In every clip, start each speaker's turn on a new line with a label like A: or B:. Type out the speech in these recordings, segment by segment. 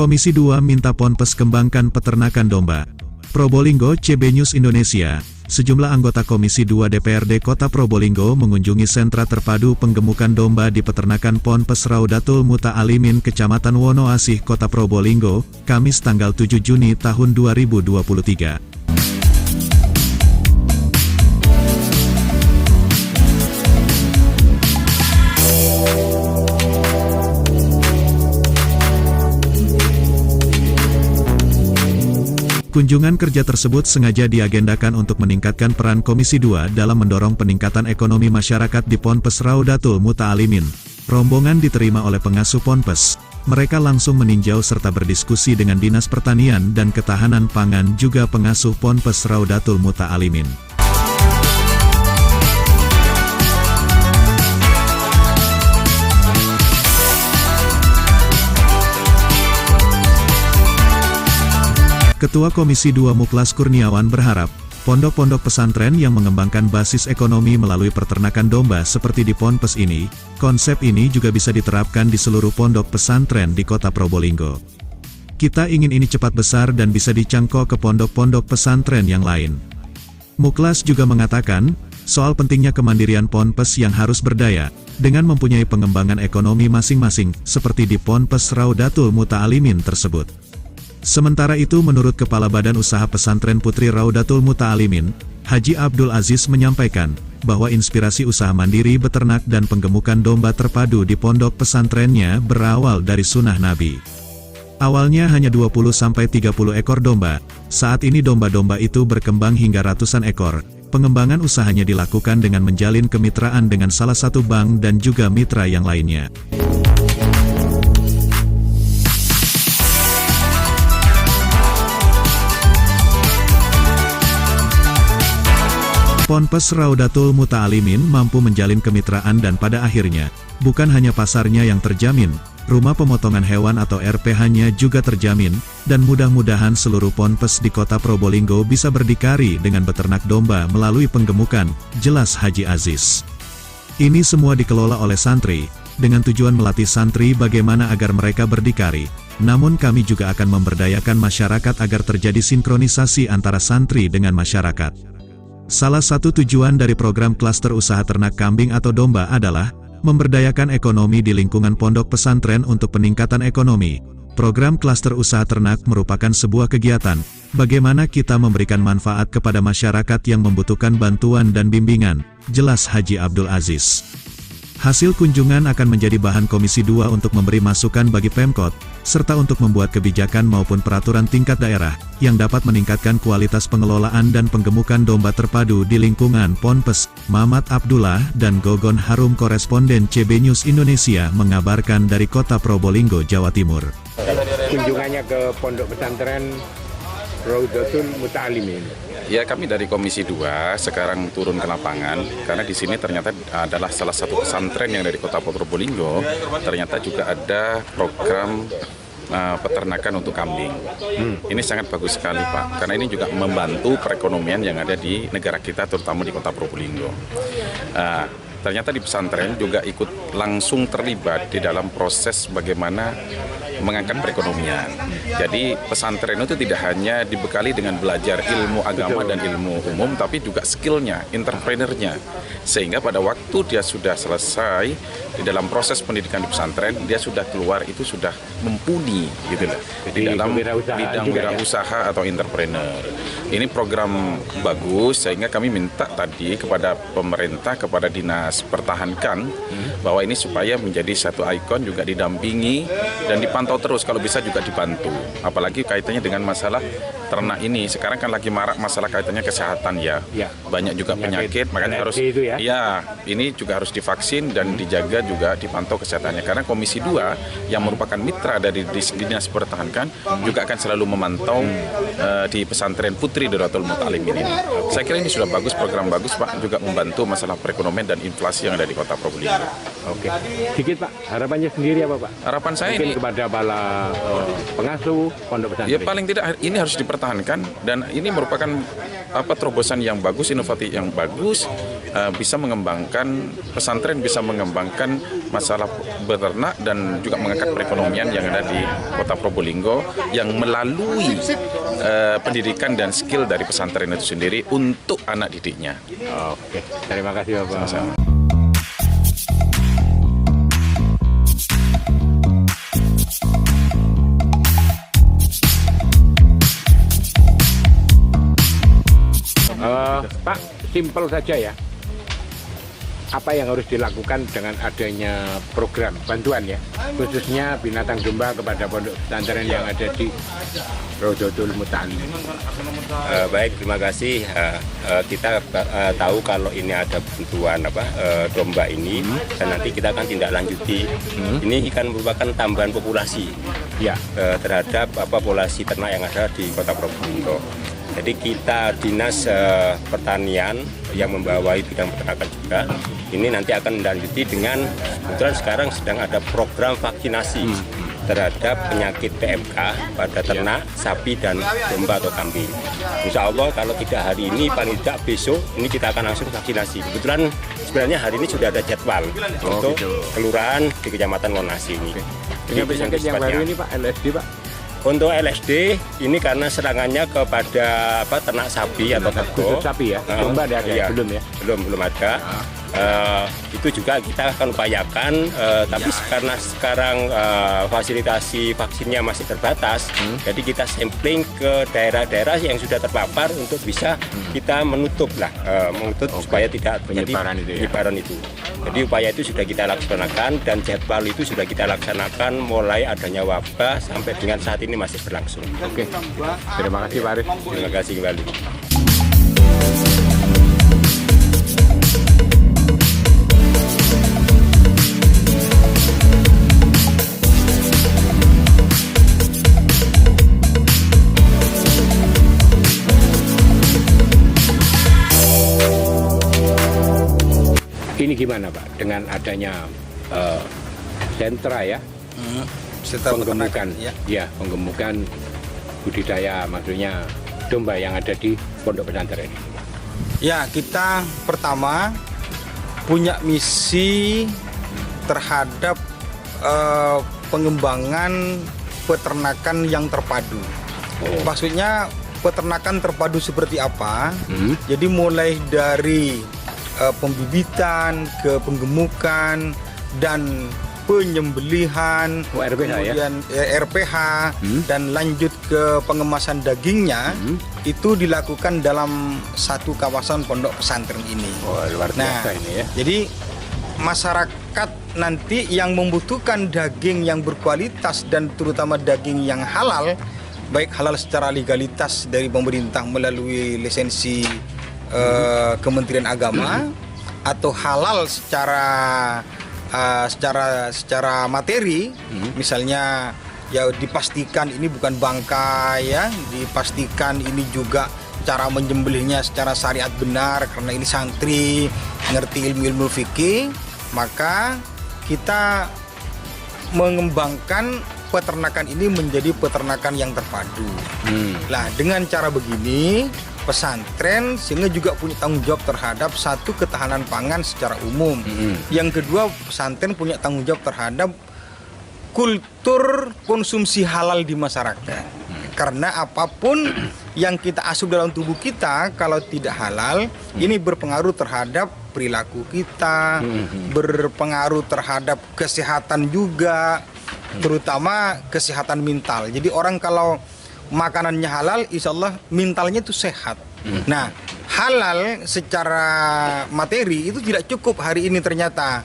A: Komisi 2 minta Ponpes kembangkan peternakan domba. Probolinggo, CB News Indonesia. Sejumlah anggota Komisi 2 DPRD Kota Probolinggo mengunjungi sentra terpadu penggemukan domba di peternakan Ponpes Raudatul Muta'alimin Kecamatan Wonoasih, Kota Probolinggo, Kamis tanggal 7 Juni tahun 2023. Kunjungan kerja tersebut sengaja diagendakan untuk meningkatkan peran Komisi 2 dalam mendorong peningkatan ekonomi masyarakat di Ponpes Raudatul Muta'alimin. Rombongan diterima oleh pengasuh Ponpes. Mereka langsung meninjau serta berdiskusi dengan Dinas Pertanian dan Ketahanan Pangan juga pengasuh Ponpes Raudatul Muta'alimin. Ketua Komisi 2 Muklas Kurniawan berharap, pondok-pondok pesantren yang mengembangkan basis ekonomi melalui peternakan domba seperti di Ponpes ini, konsep ini juga bisa diterapkan di seluruh pondok pesantren di Kota Probolinggo. Kita ingin ini cepat besar dan bisa dicangkok ke pondok-pondok pesantren yang lain. Muklas juga mengatakan, soal pentingnya kemandirian Ponpes yang harus berdaya, dengan mempunyai pengembangan ekonomi masing-masing, seperti di Ponpes Raudatul Muta'alimin tersebut. Sementara itu menurut Kepala Badan Usaha Pesantren Putri Raudatul Muta'alimin, Haji Abdul Aziz menyampaikan, bahwa inspirasi usaha mandiri beternak dan penggemukan domba terpadu di pondok pesantrennya berawal dari sunnah Nabi. Awalnya hanya 20-30 ekor domba, saat ini domba-domba itu berkembang hingga ratusan ekor. Pengembangan usahanya dilakukan dengan menjalin kemitraan dengan salah satu bank dan juga mitra yang lainnya. Ponpes Raudatul Muta'alimin mampu menjalin kemitraan dan pada akhirnya, bukan hanya pasarnya yang terjamin, rumah pemotongan hewan atau RPH-nya juga terjamin, dan mudah-mudahan seluruh Ponpes di Kota Probolinggo bisa berdikari dengan beternak domba melalui penggemukan, jelas Haji Aziz. Ini semua dikelola oleh santri, dengan tujuan melatih santri bagaimana agar mereka berdikari, namun kami juga akan memberdayakan masyarakat agar terjadi sinkronisasi antara santri dengan masyarakat. Salah satu tujuan dari program klaster usaha ternak kambing atau domba adalah memberdayakan ekonomi di lingkungan pondok pesantren untuk peningkatan ekonomi. Program klaster usaha ternak merupakan sebuah kegiatan bagaimana kita memberikan manfaat kepada masyarakat yang membutuhkan bantuan dan bimbingan, jelas Haji Abdul Aziz. Hasil kunjungan akan menjadi bahan Komisi 2 untuk memberi masukan bagi Pemkot, serta untuk membuat kebijakan maupun peraturan tingkat daerah, yang dapat meningkatkan kualitas pengelolaan dan penggemukan domba terpadu di lingkungan Ponpes. Mamat Abdullah dan Gogon Harum, koresponden CB News Indonesia mengabarkan dari Kota Probolinggo, Jawa Timur.
B: Kunjungannya ke pondok pesantren Raudatul Muta'alimin.
C: Ya, kami dari Komisi 2 sekarang turun ke lapangan karena di sini ternyata adalah salah satu pesantren yang dari Kota Probolinggo. Ternyata juga ada program peternakan untuk kambing. Ini sangat bagus sekali, Pak, karena ini juga membantu perekonomian yang ada di negara kita, terutama di Kota Probolinggo. Ternyata di pesantren juga ikut langsung terlibat di dalam proses bagaimana mengangkat perekonomian. Jadi pesantren itu tidak hanya dibekali dengan belajar ilmu agama dan ilmu umum, tapi juga skillnya, entrepreneurnya. Sehingga pada waktu dia sudah selesai di dalam proses pendidikan di pesantren, dia sudah keluar itu sudah mumpuni gitu loh, di dalam bidang wirausaha atau entrepreneur. Ini program bagus, sehingga kami minta tadi kepada pemerintah, kepada Dinas Pertahankan, bahwa ini supaya menjadi satu ikon, juga didampingi dan dipantau terus, kalau bisa juga dibantu. Apalagi kaitannya dengan masalah ternak ini, sekarang kan lagi marak masalah kaitannya kesehatan ya. Banyak juga penyakit, makanya harus ini juga harus divaksin dan dijaga juga dipantau kesehatannya. Karena Komisi 2 yang merupakan mitra dari Dinas Pertahankan juga akan selalu memantau di pesantren Putri Raudatul Muta'alimin ini. Saya kira ini sudah bagus, program bagus, Pak, juga membantu masalah perekonomian dan inflasi yang ada di Kota Probolinggo.
B: Oke, sedikit Pak, harapannya sendiri apa Pak?
C: Harapan saya
B: mungkin
C: ini
B: kepada kepala pengasuh pondok pesantren.
C: Ya paling tidak ini harus dipertahankan dan ini merupakan terobosan yang bagus, inovatif yang bagus, bisa mengembangkan pesantren, bisa mengembangkan masalah beternak dan juga mengangkat perekonomian yang ada di Kota Probolinggo yang melalui pendidikan dan skill dari pesantren itu sendiri untuk anak didiknya.
B: Oke, terima kasih Bapak.
C: Sama-sama.
B: Pak, simpel saja ya. Apa yang harus dilakukan dengan adanya program bantuan ya, khususnya binatang domba kepada pondok pesantren yang ada di Rodotul Muta'alim.
D: Baik, terima kasih. Kita tahu kalau ini ada bantuan domba ini dan nanti kita akan tindak lanjuti. Ini kan merupakan tambahan populasi
B: Ya,
D: terhadap populasi ternak yang ada di Kota Probolinggo. Jadi kita dinas pertanian yang membawai bidang peternakan juga ini nanti akan melanjuti dengan kebetulan sekarang sedang ada program vaksinasi terhadap penyakit PMK pada ternak, sapi dan domba atau kambing. Insya Allah kalau tidak hari ini paling tidak besok ini kita akan langsung vaksinasi. Kebetulan sebenarnya hari ini sudah ada jadwal untuk kelurahan di Kecamatan Lonasi ini.
B: dengan penyakit yang baru ini Pak, LSD Pak.
D: Untuk LSD ini karena serangannya kepada ternak sapi atau
B: Khusus
D: kerbau.
B: sapi ya, domba ada
D: Iya,
B: belum ya?
D: belum ada. Itu juga kita akan upayakan, tapi karena sekarang fasilitasi vaksinnya masih terbatas, jadi kita sampling ke daerah-daerah yang sudah terpapar untuk bisa kita menutup supaya tidak terjadi penyebaran itu. Jadi upaya itu sudah kita laksanakan dan jadwal itu sudah kita laksanakan mulai adanya wabah sampai dengan saat ini masih berlangsung.
B: Oke, terima kasih Pak Arif.
D: Terima kasih kembali.
B: Ini gimana Pak dengan adanya sentra ya, penggemukan ya, penggemukan budidaya maksudnya domba yang ada di pondok pesantren ini.
E: Ya, kita pertama punya misi terhadap pengembangan peternakan yang terpadu. Maksudnya peternakan terpadu seperti apa? Jadi mulai dari pembibitan ke penggemukan dan penyembelihan, kemudian RPH dan lanjut ke pengemasan dagingnya itu dilakukan dalam satu kawasan pondok pesantren ini.
B: Luar biasa ini ya.
E: Jadi masyarakat nanti yang membutuhkan daging yang berkualitas dan terutama daging yang halal, baik halal secara legalitas dari pemerintah melalui lisensi Kementerian Agama atau halal secara materi, misalnya ya dipastikan ini bukan bangkai ya, dipastikan ini juga cara menyembelihnya secara syariat benar karena ini santri ngerti ilmu-ilmu fikih, maka kita mengembangkan peternakan ini menjadi peternakan yang terpadu. Nah, dengan cara begini pesantren sehingga juga punya tanggung jawab terhadap satu ketahanan pangan secara umum. Yang kedua, pesantren punya tanggung jawab terhadap kultur konsumsi halal di masyarakat. Karena apapun yang kita asup dalam tubuh kita kalau tidak halal, ini berpengaruh terhadap perilaku kita, berpengaruh terhadap kesehatan juga, terutama kesehatan mental. Jadi orang kalau makanannya halal, insya Allah mentalnya itu sehat. Nah, halal secara materi itu tidak cukup hari ini ternyata.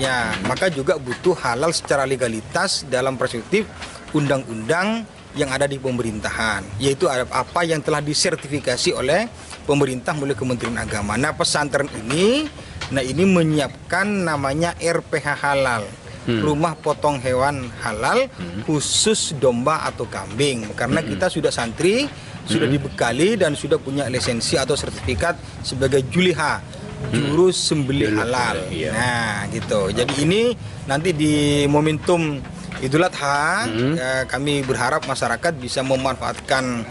E: Ya, maka juga butuh halal secara legalitas dalam perspektif undang-undang yang ada di pemerintahan, yaitu apa yang telah disertifikasi oleh pemerintah melalui Kementerian Agama. Nah, pesantren ini, menyiapkan namanya RPH halal. Rumah potong hewan halal khusus domba atau kambing, karena kita sudah santri, sudah dibekali dan sudah punya lisensi atau sertifikat sebagai juliha, juru sembelih halal. Nah gitu, jadi ini nanti di momentum Idul Adha, kami berharap masyarakat bisa memanfaatkan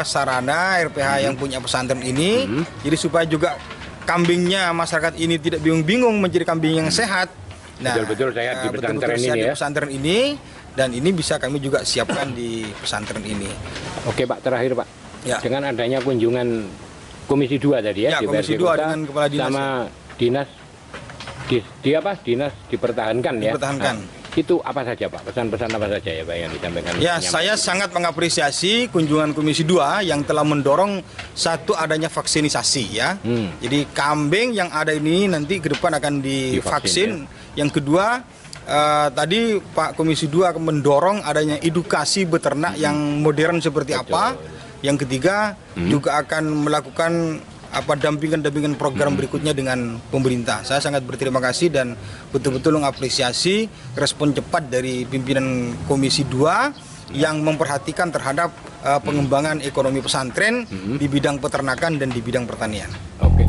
E: sarana RPH yang punya pesantren ini, jadi supaya juga kambingnya masyarakat ini tidak bingung-bingung menjadi kambing yang sehat. Nah,
B: Betul-betul sehat di pesantren ini
E: sehat
B: ya.
E: di pesantren ini, dan ini bisa kami juga siapkan di pesantren ini.
B: Oke Pak, terakhir Pak,
E: Ya.
B: dengan adanya kunjungan Komisi 2 tadi ya,
E: Ya,
B: DPRD
E: Komisi 2
B: Kota
E: dengan Kepala Dinas,
B: sama dinas dinas dipertahankan ya.
E: Dipertahankan.
B: Nah, itu apa saja Pak? Pesan-pesan apa saja ya Pak yang disampaikan?
E: Ya, saya sangat mengapresiasi kunjungan Komisi 2 yang telah mendorong satu adanya vaksinisasi ya. Jadi kambing yang ada ini nanti ke depan akan divaksin. Yang kedua, tadi Pak Komisi 2 akan mendorong adanya edukasi beternak yang modern seperti apa. Yang ketiga, juga akan melakukan dampingan program berikutnya dengan pemerintah. Saya sangat berterima kasih dan betul-betul mengapresiasi respon cepat dari pimpinan Komisi 2 yang memperhatikan terhadap pengembangan ekonomi pesantren di bidang peternakan dan di bidang pertanian.
B: Oke.